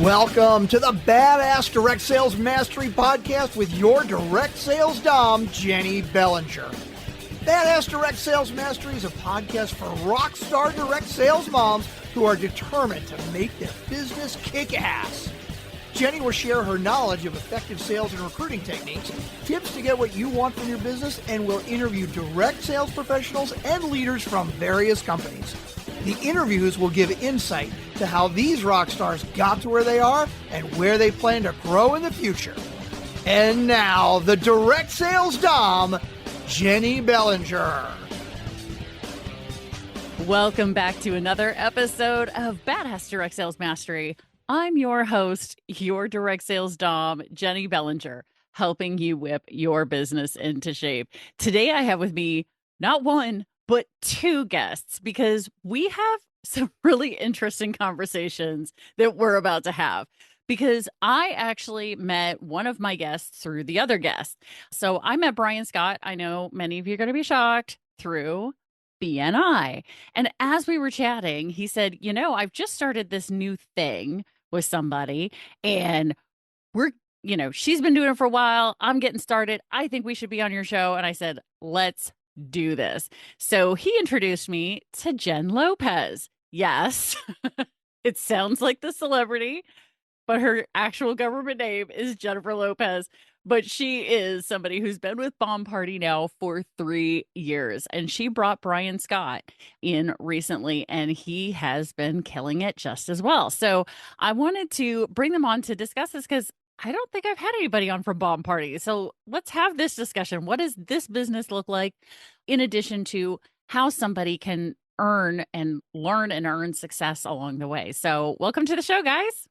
Welcome to the Badass Direct Sales Mastery Podcast with your direct sales dom, Jennie Bellinger. Badass Direct Sales Mastery is a podcast for rock star direct sales moms who are determined to make their business kick ass. Jennie will share her knowledge of effective sales and recruiting techniques, tips to get what you want from your business, and will interview direct sales professionals and leaders from various companies. The interviews will give insight to how these rock stars got to where they are and where they plan to grow in the future. And now, the direct sales dom, Jennie Bellinger. Welcome back to another episode of Badass Direct Sales Mastery. I'm your host, your direct sales dom, Jennie Bellinger, helping you whip your business into shape. Today, I have with me not one, but two guests, because we have some really interesting conversations that we're about to have. Because I actually met one of my guests through the other guest. So I met Bryan Scott. I know many of you are going to be shocked, through BNI. And as we were chatting, he said, I've just started this new thing with somebody, and she's been doing it for a while. I'm getting started. I think we should be on your show. And I said, let's do this. So he introduced me to Jenn Lopez. Yes, it sounds like the celebrity, but her actual government name is Jennifer Lopez. But she is somebody who's been with Bomb Party now for 3 years. And she brought Bryan Scott in recently, and he has been killing it just as well. So I wanted to bring them on to discuss this because I don't think I've had anybody on from Bomb Party. So let's have this discussion. What does this business look like, in addition to how somebody can earn and learn and earn success along the way? So welcome to the show, guys.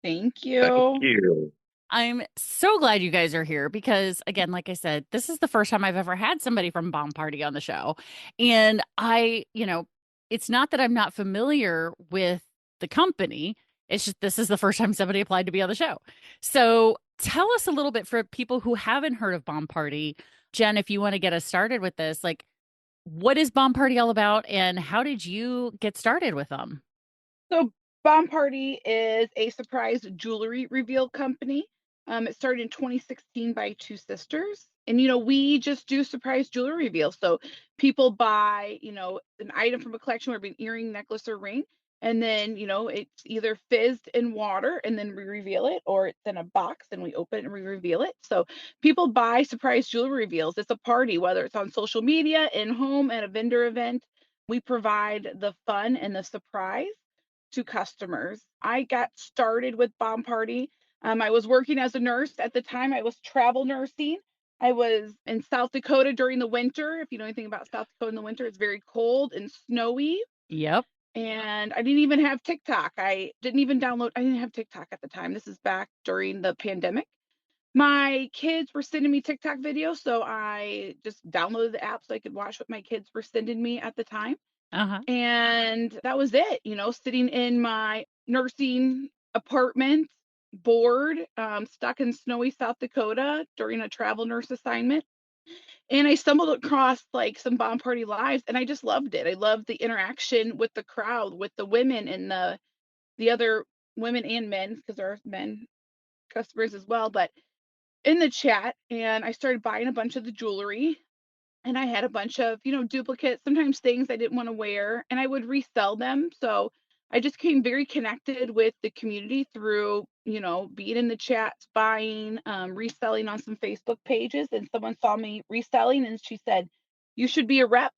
Thank you. Thank you. I'm so glad you guys are here because, again, like I said, this is the first time I've ever had somebody from Bomb Party on the show. And it's not that I'm not familiar with the company. It's just this is the first time somebody applied to be on the show. So tell us a little bit for people who haven't heard of Bomb Party. Jenn, if you want to get us started with this, like, what is Bomb Party all about and how did you get started with them? So Bomb Party is a surprise jewelry reveal company. It started in 2016 by two sisters. And, we just do surprise jewelry reveals. So people buy, an item from a collection, whether it be an earring, necklace, or ring. And then, it's either fizzed in water and then we reveal it, or it's in a box and we open it and we reveal it. So people buy surprise jewelry reveals. It's a party, whether it's on social media, in home, at a vendor event. We provide the fun and the surprise to customers. I got started with Bomb Party. I was working as a nurse at the time. I was travel nursing. I was in South Dakota during the winter. If you know anything about South Dakota in the winter, it's very cold and snowy. Yep. And I didn't even have TikTok. I didn't have TikTok at the time. This is back during the pandemic. My kids were sending me TikTok videos, so I just downloaded the app so I could watch what my kids were sending me at the time. And that was it, sitting in my nursing apartment, bored, stuck in snowy South Dakota during a travel nurse assignment. And I stumbled across some Bomb Party lives, and I just loved it. I loved the interaction with the crowd, with the women and the other women and men, because there are men customers as well, but in the chat. And I started buying a bunch of the jewelry. And I had a bunch of, duplicates, sometimes things I didn't want to wear, and I would resell them. So I just became very connected with the community through, being in the chats, buying, reselling on some Facebook pages. And someone saw me reselling and she said, "You should be a rep."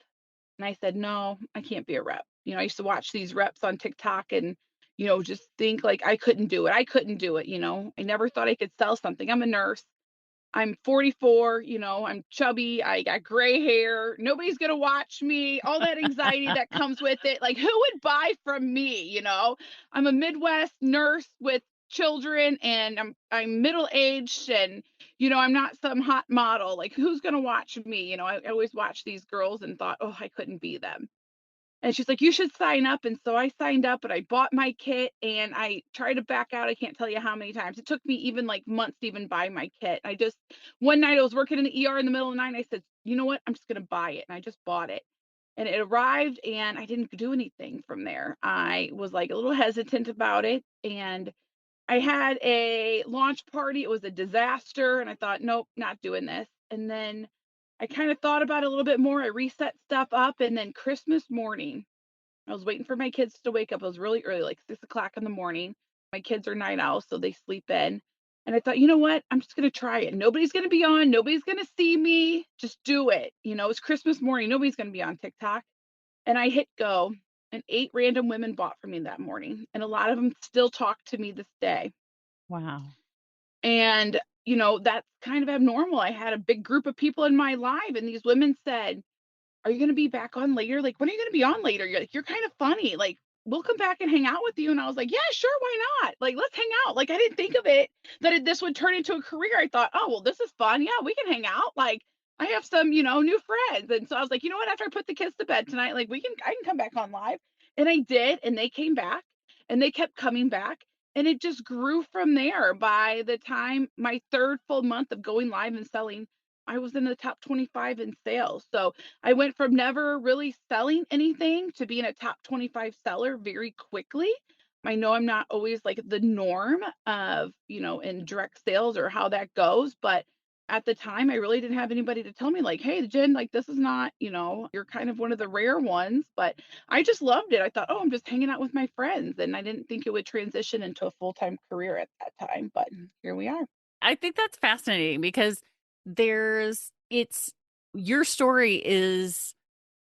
And I said, "No, I can't be a rep." I used to watch these reps on TikTok and, just think I couldn't do it. I couldn't do it. I never thought I could sell something. I'm a nurse. I'm 44, I'm chubby, I got gray hair. Nobody's going to watch me. All that anxiety that comes with it. Who would buy from me? I'm a Midwest nurse with children, and I'm middle-aged, and, I'm not some hot model. Who's going to watch me? I always watched these girls and thought, oh, I couldn't be them. And she's like, "You should sign up." And so I signed up and I bought my kit, and I tried to back out. I can't tell you how many times. It took me even months to even buy my kit. One night I was working in the ER in the middle of the night. And I said, "You know what? I'm just going to buy it." And I just bought it. And it arrived, and I didn't do anything from there. I was a little hesitant about it. And I had a launch party. It was a disaster. And I thought, nope, not doing this. And then I kind of thought about it a little bit more. I reset stuff up. And then Christmas morning, I was waiting for my kids to wake up. It was really early, like 6 o'clock in the morning. My kids are night owls, so they sleep in. And I thought, you know what? I'm just going to try it. Nobody's going to be on. Nobody's going to see me. Just do it. It's Christmas morning. Nobody's going to be on TikTok. And I hit go, and 8 random women bought from me that morning. And a lot of them still talk to me this day. Wow. And, that's kind of abnormal. I had a big group of people in my live, and these women said, "Are you gonna be back on later? Like, when are you gonna be on later? You're kind of funny. Like, we'll come back and hang out with you." And I was like, "Yeah, sure, why not? Like, let's hang out." Like, I didn't think of it that this would turn into a career. I thought, "Oh, well, this is fun. Yeah, we can hang out. Like, I have some, new friends." And so I was like, "You know what? After I put the kids to bed tonight, like, I can come back on live." And I did, and they came back, and they kept coming back, and it just grew from there. By the time my third full month of going live and selling, I was in the top 25 in sales. So I went from never really selling anything to being a top 25 seller very quickly. I know I'm not always like the norm of, in direct sales or how that goes, but at the time I really didn't have anybody to tell me like, "Hey, Jen, like this is not, you're kind of one of the rare ones." But I just loved it. I thought, "Oh, I'm just hanging out with my friends." And I didn't think it would transition into a full-time career at that time, but here we are. I think that's fascinating because it's your story is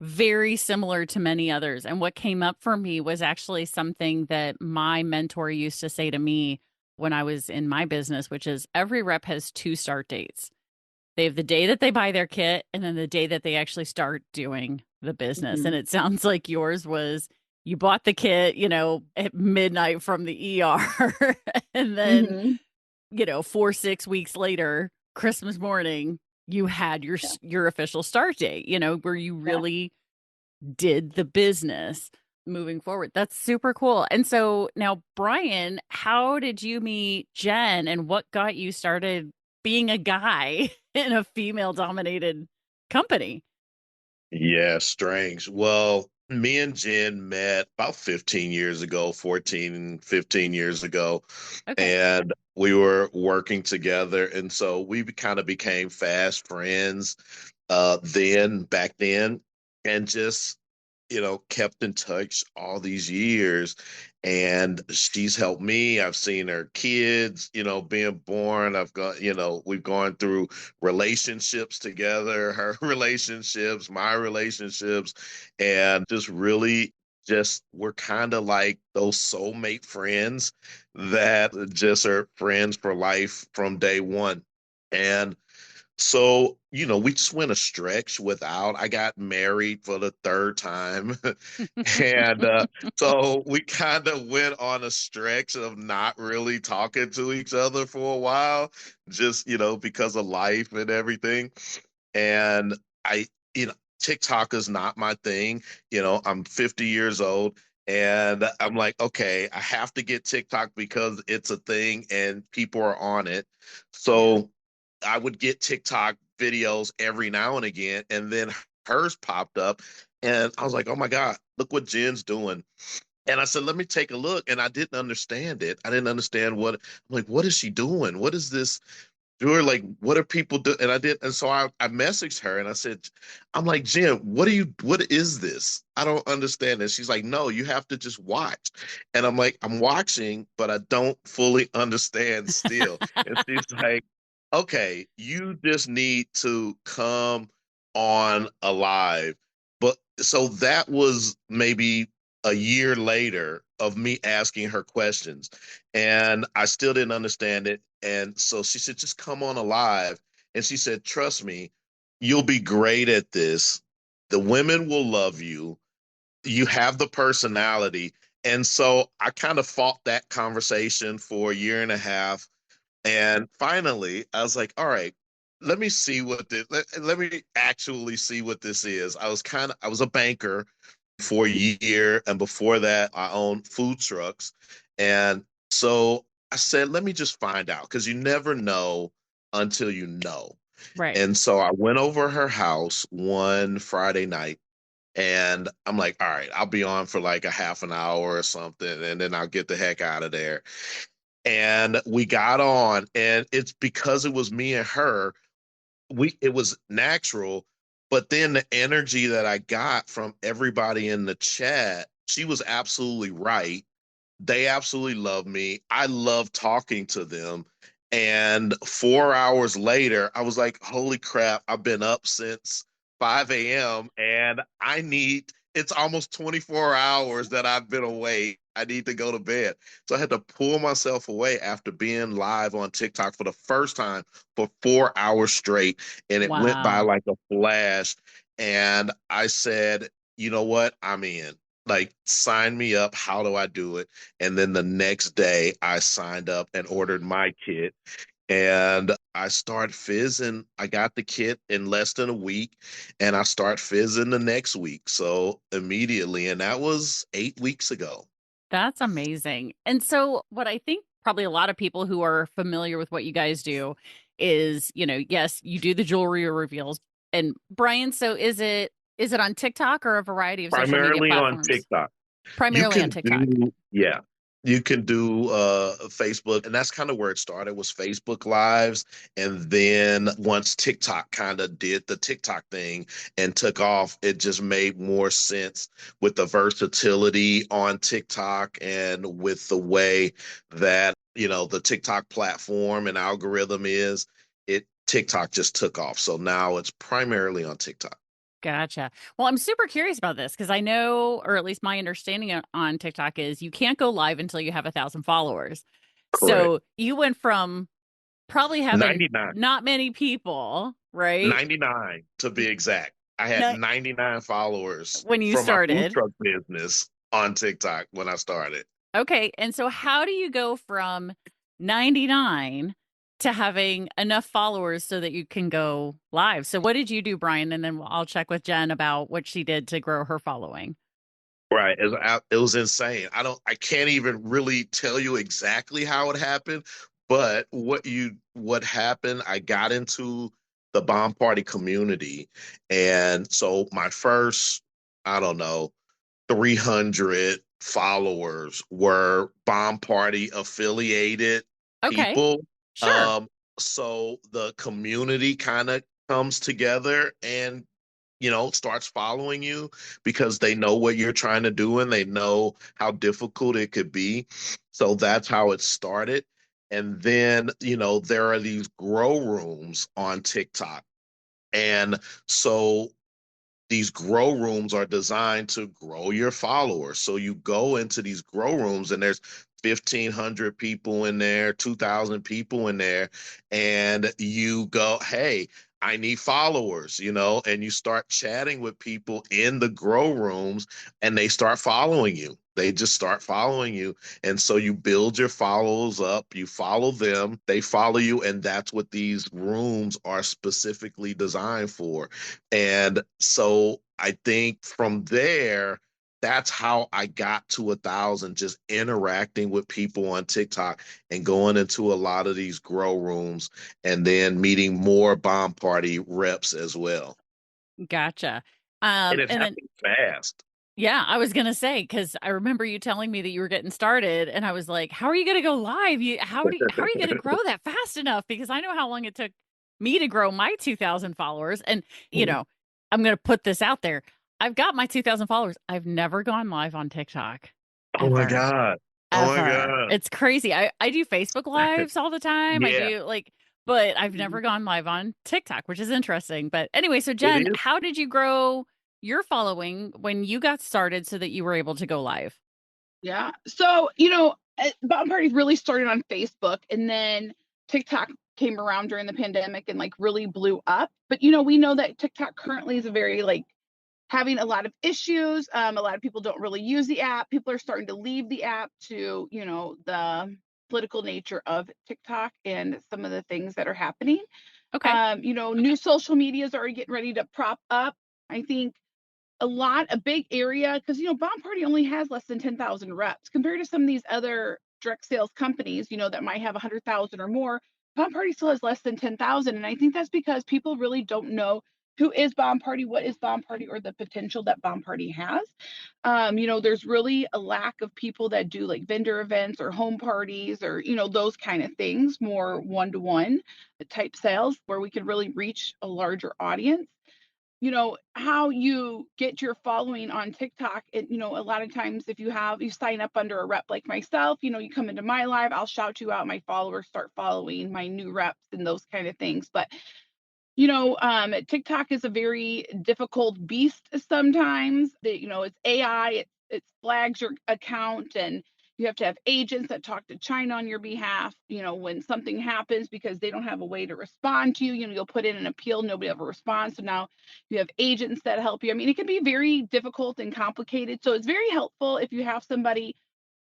very similar to many others. And what came up for me was actually something that my mentor used to say to me when I was in my business, which is every rep has 2 start dates. They have the day that they buy their kit and then the day that they actually start doing the business. And Mhm. it sounds like yours was you bought the kit, at midnight from the ER. And then, Mhm. 4, 6 weeks later, Christmas morning, you had Yeah. your official start date, where you Yeah. really did the business moving forward. That's super cool. And so now, Bryan, how did you meet Jenn and what got you started being a guy in a female dominated company? Yeah, strange. Well, me and Jen met about 15 years ago, 14, 15 years ago, Okay. and we were working together. And so we kind of became fast friends back then, and just kept in touch all these years. And she's helped me. I've seen her kids, being born. We've gone through relationships together, her relationships, my relationships, and just really just we're kind of like those soulmate friends that just are friends for life from day one. And so, we just went a stretch without. I got married for the third time. And so we kind of went on a stretch of not really talking to each other for a while, just, because of life and everything. And I, TikTok is not my thing. I'm 50 years old. And I'm like, okay, I have to get TikTok because it's a thing and people are on it. Yeah. So I would get TikTok videos every now and again, and then hers popped up, and I was like, "Oh my God, look what Jen's doing!" And I said, "Let me take a look." And I didn't understand it. I didn't understand what. I'm like, "What is she doing? What is this?" We were like, "What are people doing?" And I did, and so I messaged her and I said, "I'm like, Jen, what is this? I don't understand this." She's like, "No, you have to just watch." And I'm like, "I'm watching, but I don't fully understand still." And she's like, "Okay, you just need to come on alive." But so that was maybe a year later of me asking her questions, and I still didn't understand it. And so she said, "Just come on alive." And she said, "Trust me, you'll be great at this. The women will love you. You have the personality." And so I kind of fought that conversation for a year and a half. And finally, I was like, all right, let me see let me actually see what this is. I was a banker for a year. And before that, I owned food trucks. And so I said, let me just find out because you never know until you know. Right. And so I went over her house one Friday night, and I'm like, all right, I'll be on for like a half an hour or something, and then I'll get the heck out of there. And we got on, and it's because it was me and her, it was natural. But then the energy that I got from everybody in the chat, she was absolutely right. They absolutely love me. I love talking to them. And 4 hours later, I was like, holy crap, I've been up since 5 a.m. and it's almost 24 hours that I've been awake. I need to go to bed. So I had to pull myself away after being live on TikTok for the first time for 4 hours straight. And it went by Wow. like a flash. And I said, you know what? I'm in. Like, sign me up. How do I do it? And then the next day, I signed up and ordered my kit. And I start fizzing. I got the kit in less than a week, and I start fizzing the next week. So immediately, and that was 8 weeks ago. That's amazing. And so, what I think probably a lot of people who are familiar with what you guys do is, yes, you do the jewelry reveals. And Brian, so is it on TikTok or a variety of social media Primarily on platforms? TikTok. You Primarily on can TikTok. do, yeah, you can do Facebook, and that's kind of where it started, was Facebook Lives. And then once TikTok kind of did the TikTok thing and took off, it just made more sense with the versatility on TikTok and with the way that, the TikTok platform and algorithm is, TikTok just took off. So now it's primarily on TikTok. Gotcha. Well, I'm super curious about this because I know, or at least my understanding on TikTok is you can't go live until you have 1,000 followers. Correct. So you went from probably having 99. not many people, right? 99 to be exact. I had No, 99 followers when you from my food started. truck business on TikTok when I started. Okay. And so how do you go from 99 to having enough followers so that you can go live? So what did you do, Brian? And then I'll check with Jen about what she did to grow her following. Right. It was insane. I can't even really tell you exactly how it happened, but what happened, I got into the bomb party community. And so my first, I don't know, 300 followers were bomb party affiliated Okay. people. Sure. Um, so the community kind of comes together and starts following you because they know what you're trying to do and they know how difficult it could be. So that's how it started. And then, there are these grow rooms on TikTok. And so these grow rooms are designed to grow your followers. So you go into these grow rooms and there's 1,500 people in there, 2,000 people in there, and you go, hey, I need followers, and you start chatting with people in the grow rooms and they start following you. They just start following you. And so you build your followers up, you follow them, they follow you. And that's what these rooms are specifically designed for. And so I think from there, that's how I got to 1,000, just interacting with people on TikTok and going into a lot of these grow rooms and then meeting more bomb party reps as well. Gotcha. And it And then happened fast. yeah, I was gonna say because I remember you telling me that you were getting started, and I was like, "How are you gonna go live? How are you gonna grow that fast enough?" Because I know how long it took me to grow my 2,000 followers, and I'm gonna put this out there. I've got my 2,000 followers. I've never gone live on TikTok, Oh my ever, God. Oh my ever. God. It's crazy. I do Facebook lives all the time. I Yeah, do but I've never gone live on TikTok, which is interesting. But anyway, so it Jen, is. how did you grow your following when you got started so that you were able to go live? Yeah. So, bomb parties really started on Facebook, and then TikTok came around during the pandemic and like really blew up. But we know that TikTok currently is a very like having a lot of issues. A lot of people don't really use the app. People are starting to leave the app to, the political nature of TikTok and some of the things that are happening. Okay. New social medias are getting ready to prop up. I think a big area, because Bomb Party only has less than 10,000 reps compared to some of these other direct sales companies, that might have 100,000 or more. Bomb Party still has less than 10,000, and I think that's because people really don't know who is Bomb Party, what is Bomb Party, or the potential that Bomb Party has. There's really a lack of people that do like vendor events or home parties or, those kind of things, more one-to-one type sales where we could really reach a larger audience. How you get your following on TikTok, a lot of times if you sign up under a rep like myself, you come into my live, I'll shout you out, my followers start following my new reps and those kind of things. But TikTok is a very difficult beast sometimes. It's AI, it flags your account, and you have to have agents that talk to China on your behalf, when something happens because they don't have a way to respond to you. You'll put in an appeal, nobody ever responds. So now you have agents that help you. I mean, it can be very difficult and complicated. So it's very helpful if you have somebody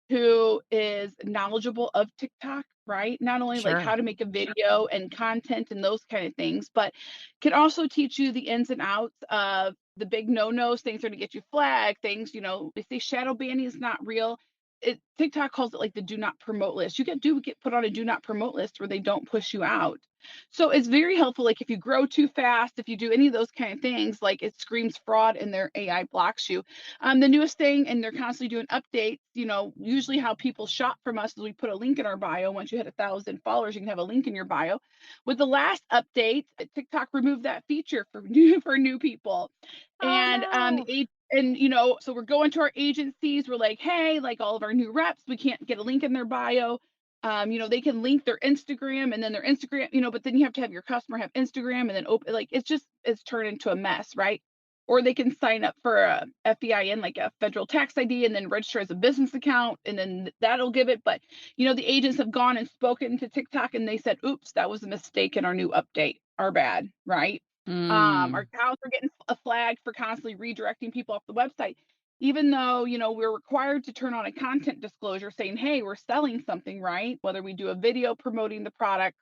who is knowledgeable of TikTok, right? Not only like how Sure. to make a video and content and those kind of things, but can also teach you the ins and outs of the big no-nos, things that are to get you flagged, things, they say shadow banning is not real. TikTok calls it like the do not promote list. You get put on a do not promote list where they don't push you out. So it's very helpful. Like if you grow too fast, if you do any of those kind of things, like it screams fraud and their AI blocks you. The newest thing, and they're constantly doing updates, usually how people shop from us is we put a link in our bio. Once you hit 1,000 followers, you can have a link in your bio. With the last update, TikTok removed that feature for new people. And Oh no. so we're going to our agencies. We're like, hey, like all of our new reps, we can't get a link in their bio. They can link their Instagram and then their Instagram, but then you have to have your customer have Instagram and then open, like, it's turned into a mess, right? Or they can sign up for a FEIN, like a federal tax ID, and then register as a business account, and then that'll give it. But, the agents have gone and spoken to TikTok and they said, oops, that was a mistake in our new update. Our bad, right? Our Mm, accounts are getting a flag for constantly redirecting people off the website, even though, we're required to turn on a content disclosure saying, hey, we're selling something, right? Whether we do a video promoting the product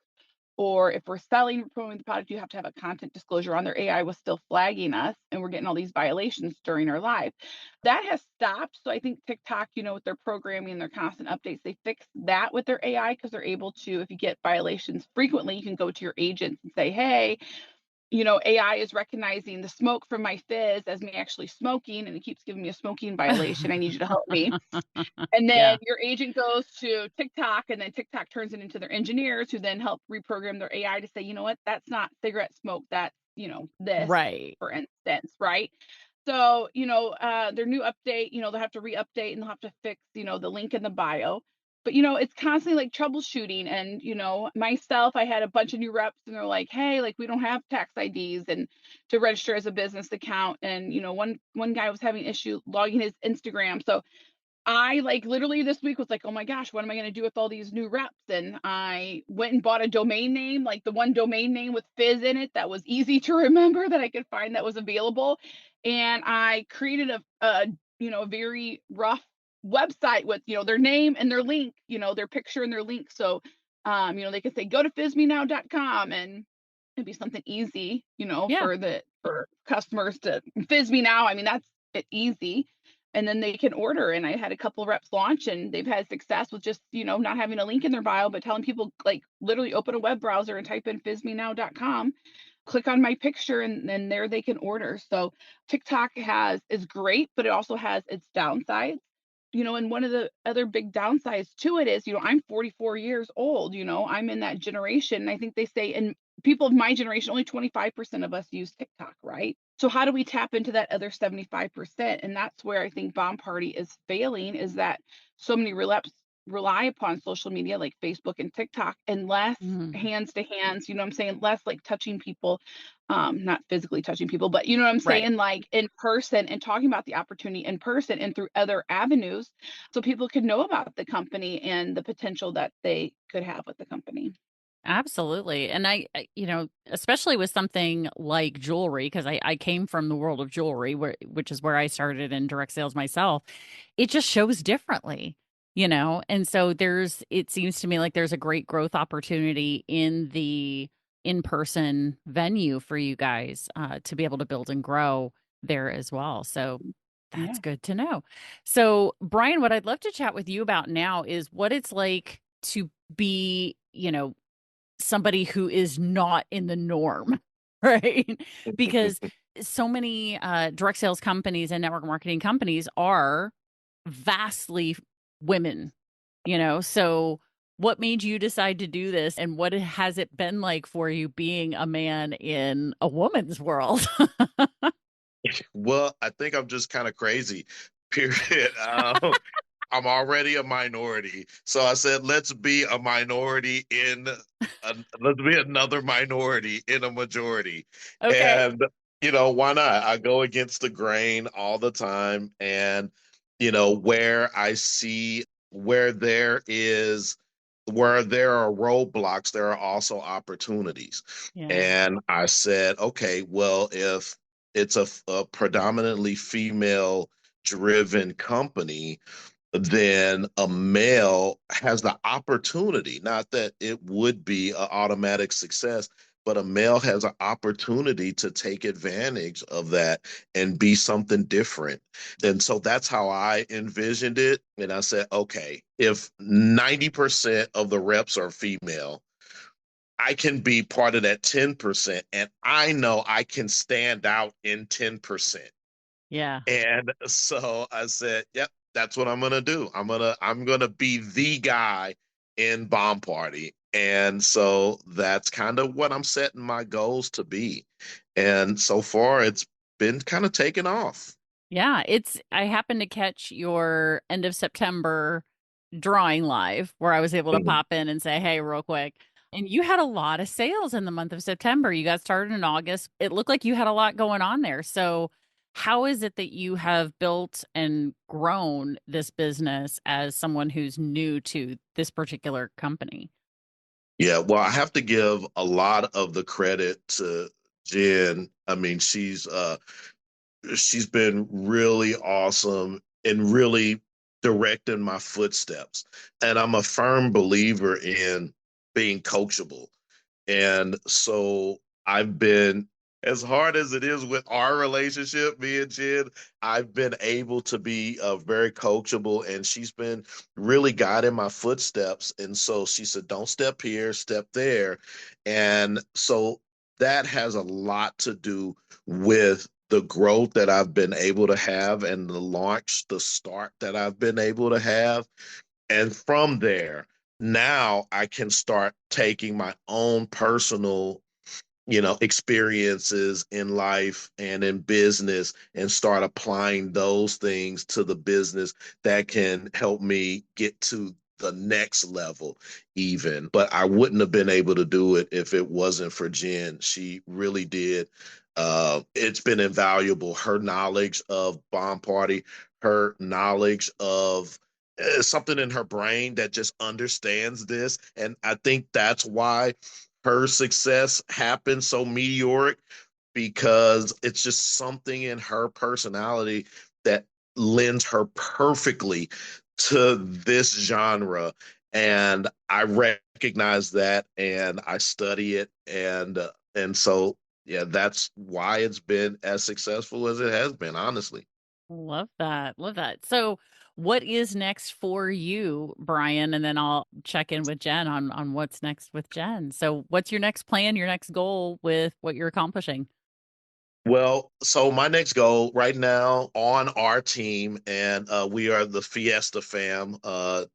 or if we're selling or promoting the product, you have to have a content disclosure on. Their AI was still flagging us and we're getting all these violations during our live. That has stopped. So I think TikTok, with their programming and their constant updates, they fixed that with their AI because they're able to, if you get violations frequently, you can go to your agents and say, hey, AI is recognizing the smoke from my fizz as me actually smoking, and it keeps giving me a smoking violation. I need you to help me. And then yeah. your agent goes to TikTok, and then TikTok turns it into their engineers who then help reprogram their AI to say, you know what, that's not cigarette smoke, that's, this, Right. for instance, right? So, their new update, they'll have to re-update and they'll have to fix, the link in the bio. But, it's constantly like troubleshooting. And, myself, I had a bunch of new reps and they're like, hey, like we don't have tax IDs and to register as a business account. And, one guy was having issue logging his Instagram. So I like literally this week was like, oh my gosh, what am I going to do with all these new reps? And I went and bought a domain name, like the one domain name with fizz in it that was easy to remember that I could find that was available. And I created a very rough website with, their name and their link, their picture and their link. So, they could say, go to fizzmenow.com and it'd be something easy, Yeah. for customers to fizz me now. I mean, that's it easy, and then they can order. And I had a couple reps launch and they've had success with just, not having a link in their bio, but telling people like literally open a web browser and type in fizzmenow.com, click on my picture, and then there they can order. So TikTok is great, but it also has its downsides. And one of the other big downsides to it is, I'm 44 years old, I'm in that generation. And I think they say, and people of my generation, only 25% of us use TikTok, right? So how do we tap into that other 75%? And that's where I think Bomb Party is failing, is that so many reps rely upon social media like Facebook and TikTok and less Mm, hands to hands, I'm saying, less like touching people, not physically touching people, but you know what I'm right. saying, like in person and talking about the opportunity in person and through other avenues so people could know about the company and the potential that they could have with the company. Absolutely. And especially with something like jewelry, because I came from the world of jewelry, which is where I started in direct sales myself, it just shows differently. And so it seems to me like there's a great growth opportunity in the in-person venue for you guys to be able to build and grow there as well. So that's Yeah. good to know. So, Bryan, what I'd love to chat with you about now is what it's like to be, somebody who is not in the norm, right? Because so many direct sales companies and network marketing companies are vastly women, so what made you decide to do this, and what has it been like for you being a man in a woman's world? Well, I think I'm just kind of crazy, period. I'm already a minority. So I said, let's be a minority let's be another minority in a majority. Okay. And, why not? I go against the grain all the time. And, where I see where where there are roadblocks, there are also opportunities. Yeah. And I said, okay, well, if it's a predominantly female driven company, then a male has the opportunity, not that it would be an automatic success, but a male has an opportunity to take advantage of that and be something different. And so that's how I envisioned it. And I said, okay, if 90% of the reps are female, I can be part of that 10%, and I know I can stand out in 10%. Yeah. And so I said, yep, that's what I'm gonna do. I'm gonna be the guy in Bomb Party. And so that's kind of what I'm setting my goals to be. And so far it's been kind of taking off. Yeah, I happened to catch your end of September drawing live where I was able to Mhm. pop in and say, "Hey, real quick." And you had a lot of sales in the month of September. You got started in August. It looked like you had a lot going on there. So, how is it that you have built and grown this business as someone who's new to this particular company? Yeah, well, I have to give a lot of the credit to Jen. I mean, she's been really awesome and really directing my footsteps. And I'm a firm believer in being coachable. And so I've been, as hard as it is with our relationship, me and Jen, I've been able to be very coachable, and she's been really guiding my footsteps. And so she said, don't step here, step there. And so that has a lot to do with the growth that I've been able to have and the start that I've been able to have. And from there, now I can start taking my own personal, experiences in life and in business and start applying those things to the business that can help me get to the next level even. But I wouldn't have been able to do it if it wasn't for Jen. She really did. It's been invaluable. Her knowledge of Bomb Party, her knowledge of something in her brain that just understands this. And I think that's why her success happened so meteoric, because it's just something in her personality that lends her perfectly to this genre. And I recognize that and I study it. And so, yeah, that's why it's been as successful as it has been, honestly. Love that. Love that. So, what is next for you, Bryan? And then I'll check in with Jenn on what's next with Jenn. So, what's your next plan, your next goal with what you're accomplishing? Well, so my next goal right now on our team, and we are the Fiesta Fam,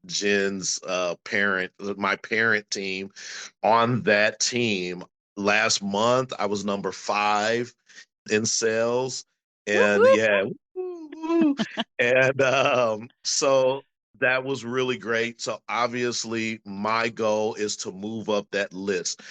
Jen's my parent team. On that team, last month I was number 5 in sales, Whoop, and whoop. yeah, woo, woo. And so that was really great. So obviously, my goal is to move up that list.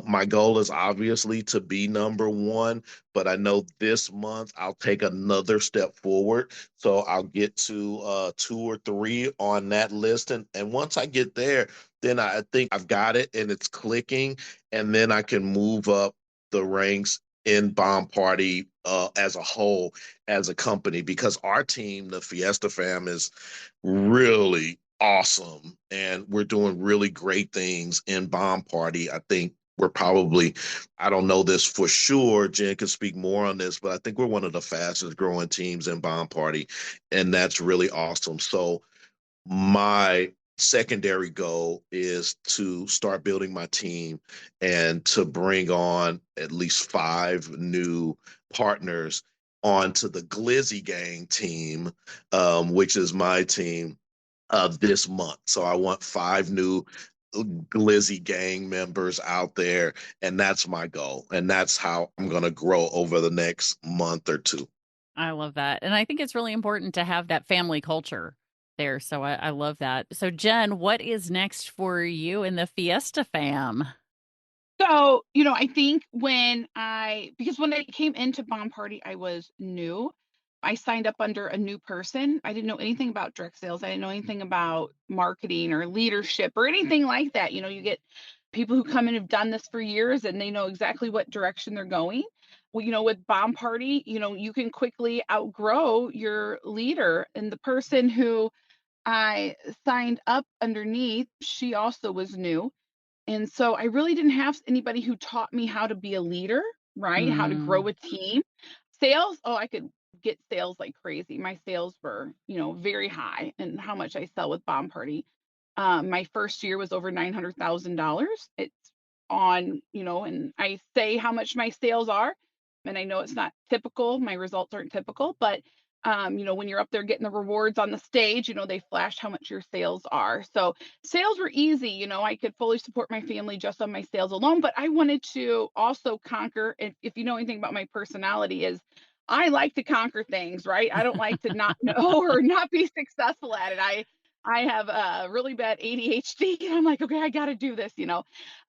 My goal is obviously to be number 1, but I know this month I'll take another step forward. So I'll get to 2 or 3 on that list, and once I get there, then I think I've got it and it's clicking, and then I can move up the ranks in Bomb Party as a whole, as a company, because our team, the Fiesta Fam, is really awesome. And we're doing really great things in Bomb Party. I think we're probably, I don't know this for sure, Jen can speak more on this, but I think we're one of the fastest growing teams in Bomb Party. And that's really awesome. So my secondary goal is to start building my team and to bring on at least 5 new partners onto the Glizzy Gang team, which is my team this month. So I want 5 new Glizzy Gang members out there, and that's my goal. And that's how I'm going to grow over the next month or two. I love that. And I think it's really important to have that family culture there. So I love that. So, Jen, what is next for you in the Fiesta fam? So, I think because when I came into Bomb Party, I was new. I signed up under a new person. I didn't know anything about direct sales. I didn't know anything about marketing or leadership or anything like that. You get people who come in who've done this for years and they know exactly what direction they're going. Well, with Bomb Party, you can quickly outgrow your leader. And the person who I signed up underneath, she also was new. And so I really didn't have anybody who taught me how to be a leader, right? How to grow Mm, a team. Sales, oh, I could get sales like crazy. My sales were, very high and how much I sell with Bomb Party. My first year was over $900,000. It's on, and I say how much my sales are, and I know it's not typical. My results aren't typical, but when you're up there getting the rewards on the stage, they flash how much your sales are. So sales were easy. I could fully support my family just on my sales alone, but I wanted to also conquer. If you know anything about my personality, is I like to conquer things, right? I don't like to not know or not be successful at it. I have a really bad ADHD and I'm like, okay, I got to do this.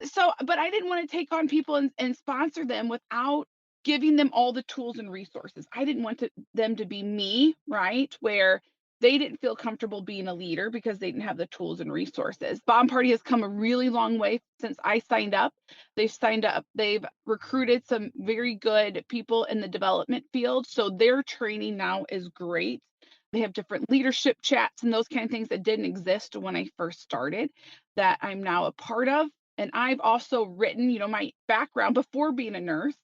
So, but I didn't want to take on people and sponsor them without giving them all the tools and resources. I didn't want them to be me, right? Where they didn't feel comfortable being a leader because they didn't have the tools and resources. Bomb Party has come a really long way since I signed up. They've recruited some very good people in the development field. So their training now is great. They have different leadership chats and those kind of things that didn't exist when I first started that I'm now a part of. And I've also written, my background before being a nurse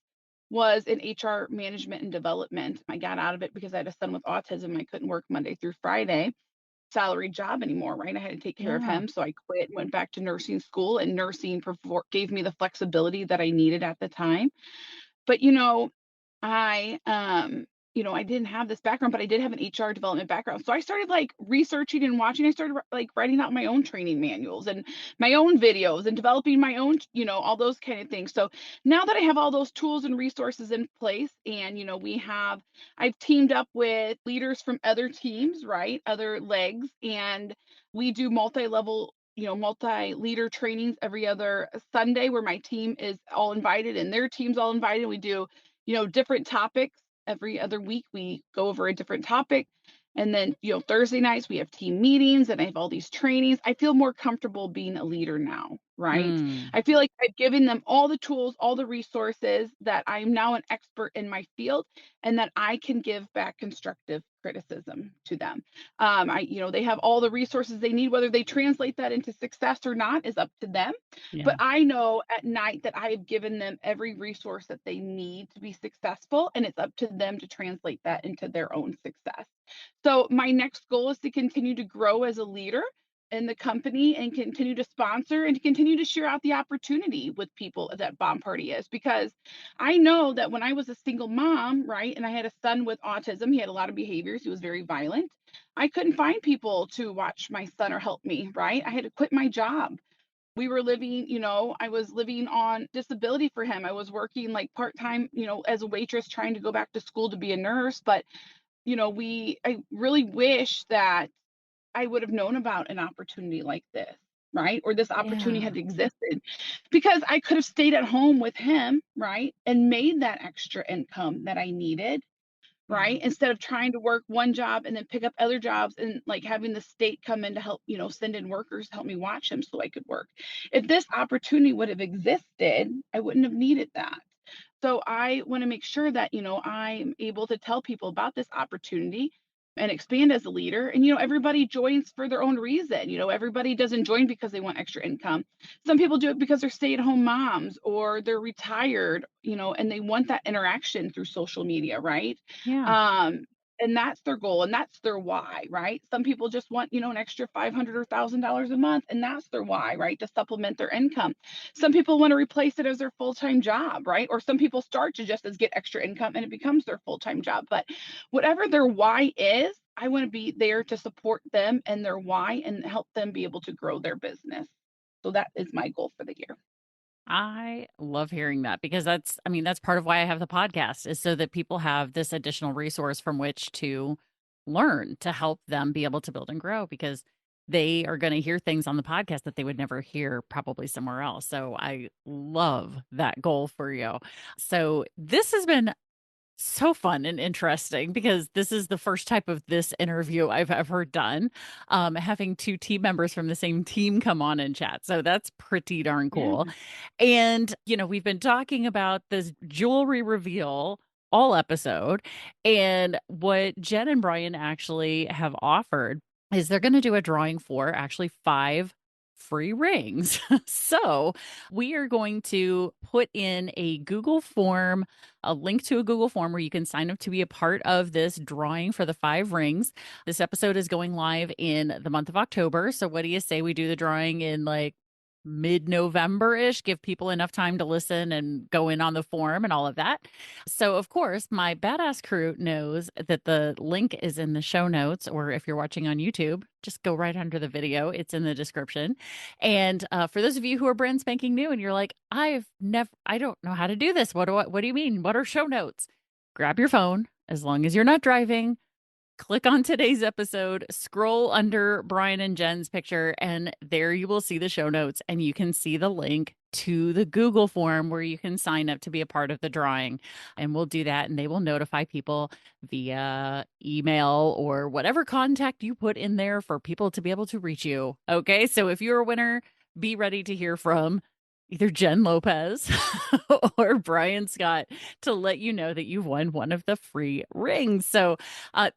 was in HR management and development. I got out of it because I had a son with autism. I couldn't work Monday through Friday, salaried job anymore, right? I had to take care of yeah. him. So I quit and went back to nursing school, and nursing gave me the flexibility that I needed at the time. But I I didn't have this background, but I did have an HR development background. So I started like researching and watching. I started like writing out my own training manuals and my own videos and developing my own, all those kind of things. So now that I have all those tools and resources in place, and I've teamed up with leaders from other teams, right? Other legs, and we do multi-level multi-leader trainings every other Sunday where my team is all invited and their team's all invited. We do, different topics every other week. We go over a different topic. And then, Thursday nights we have team meetings and I have all these trainings. I feel more comfortable being a leader now, right? Mm, I feel like I've given them all the tools, all the resources, that I'm now an expert in my field and that I can give back constructive criticism to them. They have all the resources they need. Whether they translate that into success or not is up to them. yeah. But I know at night that I have given them every resource that they need to be successful, and it's up to them to translate that into their own success. So my next goal is to continue to grow as a leader in the company and continue to sponsor and to continue to share out the opportunity with people that Bomb Party is, because I know that when I was a single mom, right, and I had a son with autism, he had a lot of behaviors, he was very violent. I couldn't find people to watch my son or help me, right? I had to quit my job. We were living, I was living on disability for him. I was working like part-time, as a waitress trying to go back to school to be a nurse. But, I really wish that I would have known about an opportunity like this, right? Or this opportunity Yeah. had existed, because I could have stayed at home with him, right? And made that extra income that I needed, Yeah. right? Instead of trying to work one job and then pick up other jobs and like having the state come in to help, send in workers to help me watch him so I could work. If this opportunity would have existed, I wouldn't have needed that. So I want to make sure that, I'm able to tell people about this opportunity and expand as a leader. And, everybody joins for their own reason. Everybody doesn't join because they want extra income. Some people do it because they're stay-at-home moms or they're retired, and they want that interaction through social media, right? Yeah. Um, And that's their goal and that's their why, right? Some people just want, an extra $500 or $1,000 a month, and that's their why, right? To supplement their income. Some people want to replace it as their full-time job, right? Or some people start to just as get extra income and it becomes their full-time job. But whatever their why is, I want to be there to support them and their why and help them be able to grow their business. So that is my goal for the year. I love hearing that because that's part of why I have the podcast, is so that people have this additional resource from which to learn to help them be able to build and grow, because they are going to hear things on the podcast that they would never hear probably somewhere else. So I love that goal for you. So this has been so fun and interesting because this is the first type of this interview I've ever done, having two team members from the same team come on and chat. So that's pretty darn cool. Yeah. And, we've been talking about this jewelry reveal all episode. And what Jenn and Bryan actually have offered is they're going to do a drawing for actually 5 free rings. So we are going to put in a Google form, a link to a Google form where you can sign up to be a part of this drawing for the 5 rings. This episode is going live in the month of October. So what do you say we do the drawing in like mid-November-ish, give people enough time to listen and go in on the form and all of that. So, of course, my badass crew knows that the link is in the show notes, or if you're watching on YouTube, just go right under the video. It's in the description. And for those of you who are brand spanking new and you're like, I don't know how to do this. What do you mean? What are show notes? Grab your phone, as long as you're not driving. Click on today's episode, scroll under Bryan and Jenn's picture, and there you will see the show notes, and you can see the link to the Google form where you can sign up to be a part of the drawing. And we'll do that, and they will notify people via email or whatever contact you put in there for people to be able to reach you. Okay, so if you're a winner, be ready to hear from either Jenn Lopez or Bryan Scott to let you know that you've won one of the free rings. So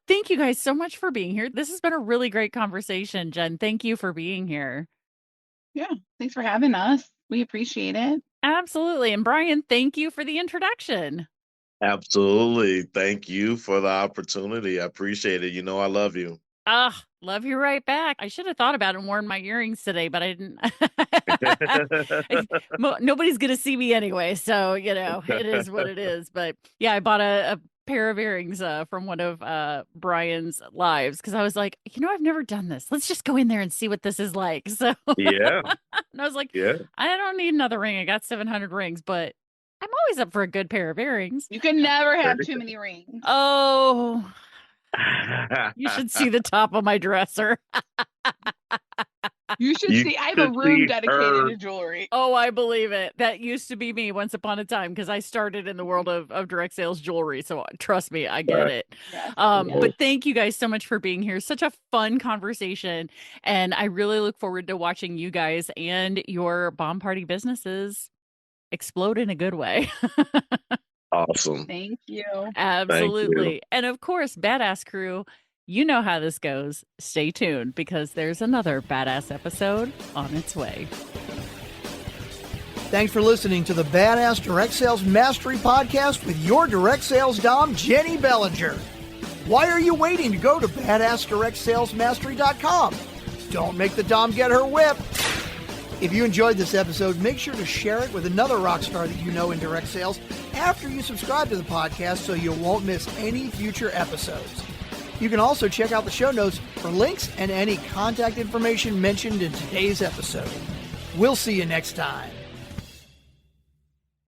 thank you guys so much for being here. This has been a really great conversation, Jenn. Thank you for being here. Yeah, thanks for having us. We appreciate it. Absolutely. And Bryan, thank you for the introduction. Absolutely. Thank you for the opportunity. I appreciate it. I love you. Love you right back. I should have thought about it and worn my earrings today, but I didn't. Nobody's going to see me anyway. So, it is what it is. But yeah, I bought a pair of earrings from one of Bryan's lives because I was like, I've never done this. Let's just go in there and see what this is like. So yeah. And I was like, yeah, I don't need another ring. I got 700 rings, but I'm always up for a good pair of earrings. You can never have too many rings. Oh, you should see the top of my dresser. You should see. I have a room dedicated to jewelry. Oh, I believe it. That used to be me once upon a time because I started in the world of direct sales jewelry. So trust me, I get it. Yes. But thank you guys so much for being here. Such a fun conversation. And I really look forward to watching you guys and your bomb party businesses explode in a good way. Awesome. Thank you. Absolutely. Thank you. And of course, Badass Crew, you know how this goes. Stay tuned because there's another badass episode on its way. Thanks for listening to the Badass Direct Sales Mastery Podcast with your direct sales dom, Jennie Bellinger. Why are you waiting to go to badassdirectsalesmastery.com? Don't make the dom get her whip. If you enjoyed this episode, make sure to share it with another rock star that you know in direct sales after you subscribe to the podcast so you won't miss any future episodes. You can also check out the show notes for links and any contact information mentioned in today's episode. We'll see you next time.